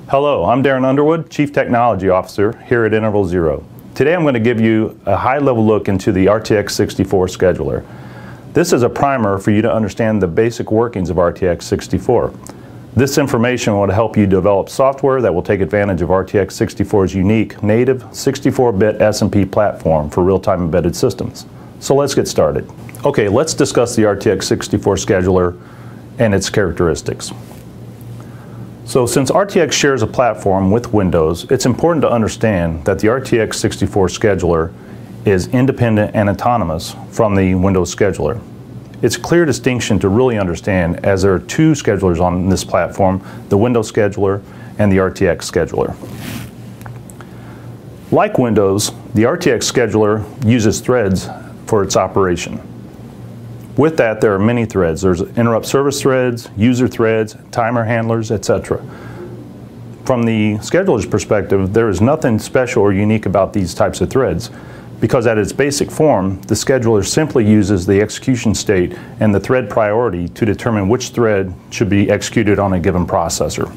Hello, I'm Darren Underwood, Chief Technology Officer here at Interval Zero. Today I'm going to give you a high-level look into the RTX64 Scheduler. This is a primer for you to understand the basic workings of RTX64. This information will help you develop software that will take advantage of RTX64's unique native 64-bit S&P platform for real-time embedded systems. So let's get started. Okay, let's discuss the RTX64 Scheduler and its characteristics. So since RTX shares a platform with Windows, it's important to understand that the RTX64 Scheduler is independent and autonomous from the Windows scheduler. It's a clear distinction to really understand, as there are two schedulers on this platform, the Windows scheduler and the RTX scheduler. Like Windows, the RTX scheduler uses threads for its operation. With that, there are many threads. There's interrupt service threads, user threads, timer handlers, etc. From the scheduler's perspective, there is nothing special or unique about these types of threads, because at its basic form, the scheduler simply uses the execution state and the thread priority to determine which thread should be executed on a given processor.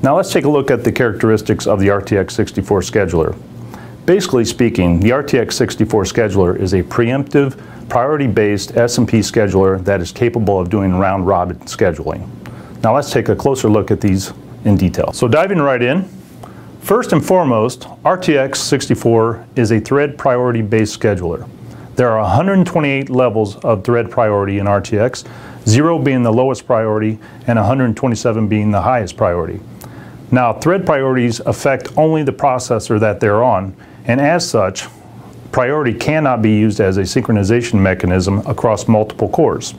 Now let's take a look at the characteristics of the RTX64 scheduler. Basically speaking, the RTX64 scheduler is a preemptive, priority-based S&P scheduler that is capable of doing round-robin scheduling. Now let's take a closer look at these in detail. So diving right in, first and foremost, RTX64 is a thread priority-based scheduler. There are 128 levels of thread priority in RTX, 0 being the lowest priority and 127 being the highest priority. Now, thread priorities affect only the processor that they're on, and as such, priority cannot be used as a synchronization mechanism across multiple cores.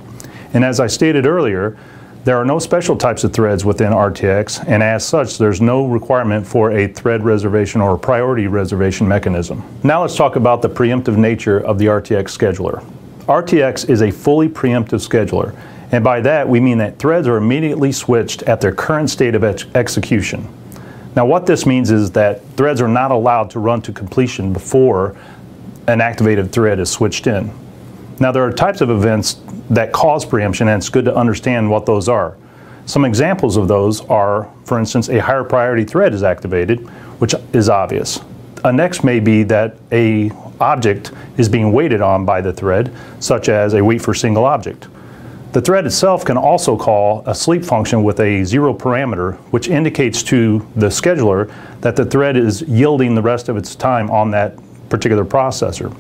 And as I stated earlier, there are no special types of threads within RTX, and as such, there's no requirement for a thread reservation or a priority reservation mechanism. Now let's talk about the preemptive nature of the RTX scheduler. RTX is a fully preemptive scheduler, and by that we mean that threads are immediately switched at their current state of execution. Now what this means is that threads are not allowed to run to completion before an activated thread is switched in. Now there are types of events that cause preemption, and it's good to understand what those are. Some examples of those are, for instance, a higher priority thread is activated, which is obvious. A next may be that an object is being waited on by the thread, such as a wait for single object. The thread itself can also call a sleep function with a 0 parameter, which indicates to the scheduler that the thread is yielding the rest of its time on that particular processor.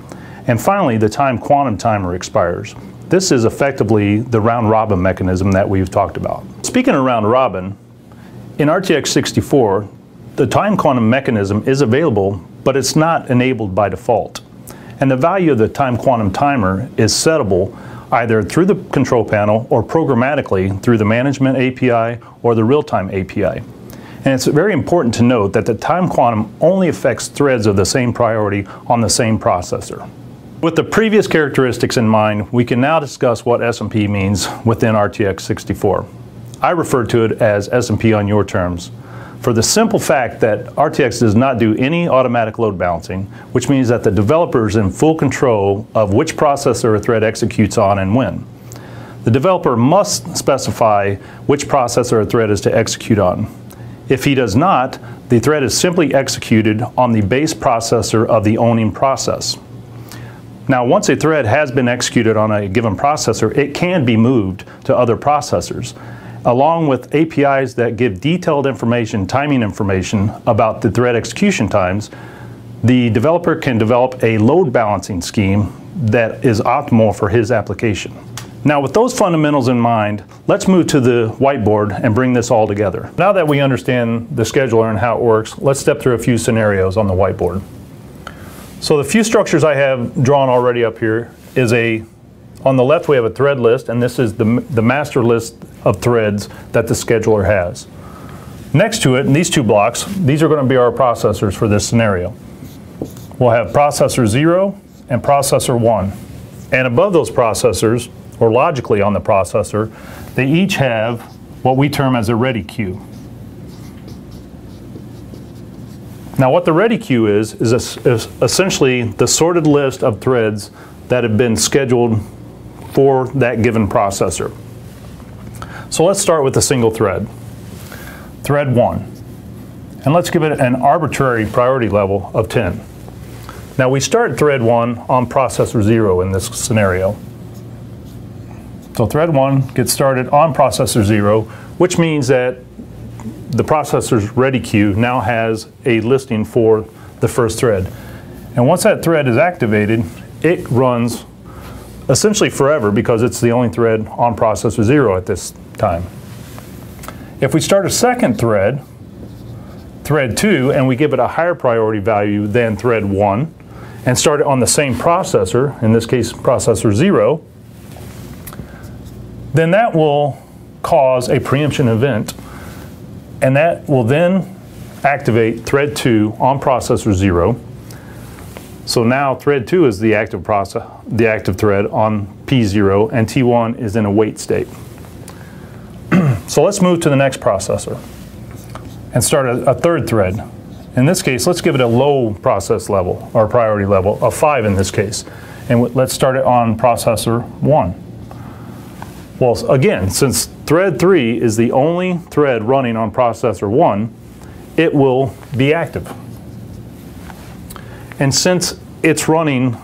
And finally, the time quantum timer expires. This is effectively the round-robin mechanism that we've talked about. Speaking of round-robin, in RTX64, the time quantum mechanism is available, but it's not enabled by default. And the value of the time quantum timer is settable either through the control panel or programmatically through the management API or the real-time API. And it's very important to note that the time quantum only affects threads of the same priority on the same processor. With the previous characteristics in mind, we can now discuss what S&P means within RTX64. I refer to it as S&P on your terms, for the simple fact that RTX does not do any automatic load balancing, which means that the developer is in full control of which processor a thread executes on and when. The developer must specify which processor a thread is to execute on. If he does not, the thread is simply executed on the base processor of the owning process. Now, once a thread has been executed on a given processor, it can be moved to other processors, along with APIs that give detailed information, timing information about the thread execution times. The developer can develop a load balancing scheme that is optimal for his application. Now, with those fundamentals in mind, let's move to the whiteboard and bring this all together. Now that we understand the scheduler and how it works, let's step through a few scenarios on the whiteboard. So the few structures I have drawn already up here is on the left we have a thread list, and this is the master list of threads that the scheduler has. Next to it, in these two blocks, these are going to be our processors for this scenario. We'll have processor 0 and processor 1. And above those processors, or logically on the processor, they each have what we term as a ready queue. Now what the ready queue is essentially the sorted list of threads that have been scheduled for that given processor. So let's start with a single thread. thread 1. And let's give it an arbitrary priority level of 10. Now we start thread 1 on processor 0 in this scenario. So thread 1 gets started on processor 0, which means that the processor's ready queue now has a listing for the first thread. And once that thread is activated, it runs essentially forever because it's the only thread on processor 0 at this time. If we start a second thread, thread 2, and we give it a higher priority value than thread 1, and start it on the same processor, in this case processor 0, then that will cause a preemption event, and that will then activate thread 2 on processor 0. So now thread 2 is the active thread on P0, and T1 is in a wait state. So let's move to the next processor and start a third thread. In this case, let's give it a low process level, or priority level, of 5 in this case. And let's start it on processor 1. Well, again, since thread 3 is the only thread running on processor 1, it will be active. And since it's running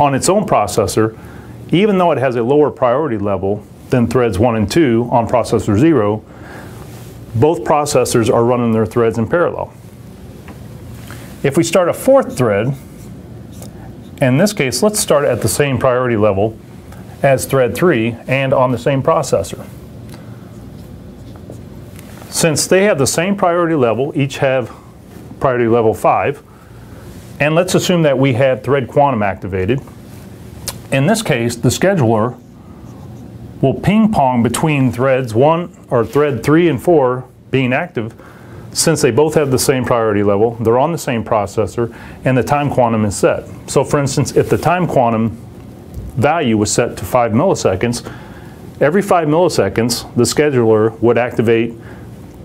on its own processor, even though it has a lower priority level than threads 1 and 2 on processor 0, both processors are running their threads in parallel. If we start a fourth thread, in this case, let's start at the same priority level as thread 3 and on the same processor. Since they have the same priority level, each have priority level 5, and let's assume that we had thread quantum activated. In this case, the scheduler will ping pong between thread 3 and 4 being active, since they both have the same priority level, they're on the same processor, and the time quantum is set. So for instance, if the time quantum value was set to 5 milliseconds, every 5 milliseconds the scheduler would activate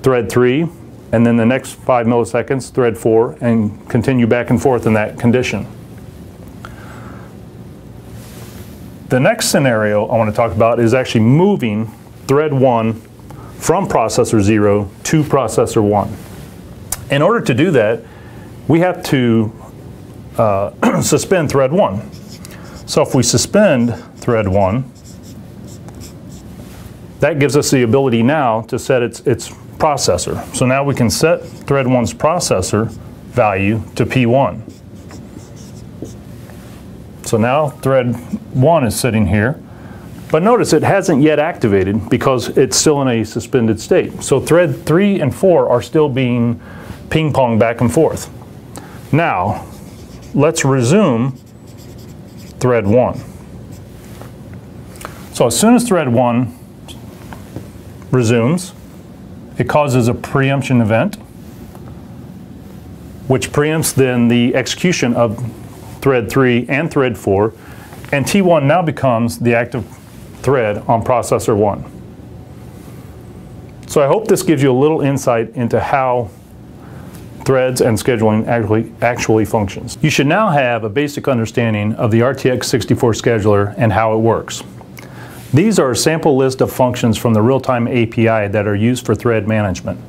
thread 3, and then the next 5 milliseconds thread 4, and continue back and forth in that condition. The next scenario I want to talk about is actually moving thread 1 from processor 0 to processor 1. In order to do that, we have to suspend thread 1. So if we suspend thread 1, that gives us the ability now to set its processor. So now we can set thread 1's processor value to P1. So now thread 1 is sitting here, but notice it hasn't yet activated because it's still in a suspended state. So thread 3 and 4 are still being ping-pong back and forth. Now, let's resume thread 1. So as soon as thread 1 resumes, it causes a preemption event, which preempts then the execution of thread 3 and thread 4, and T1 now becomes the active thread on processor 1. So I hope this gives you a little insight into how threads and scheduling actually functions. You should now have a basic understanding of the RTX64 scheduler and how it works. These are a sample list of functions from the real-time API that are used for thread management.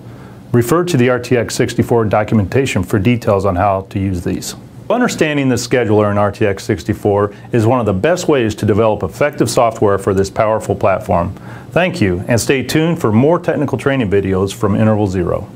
Refer to the RTX64 documentation for details on how to use these. Understanding the scheduler in RTX64 is one of the best ways to develop effective software for this powerful platform. Thank you, and stay tuned for more technical training videos from Interval 0.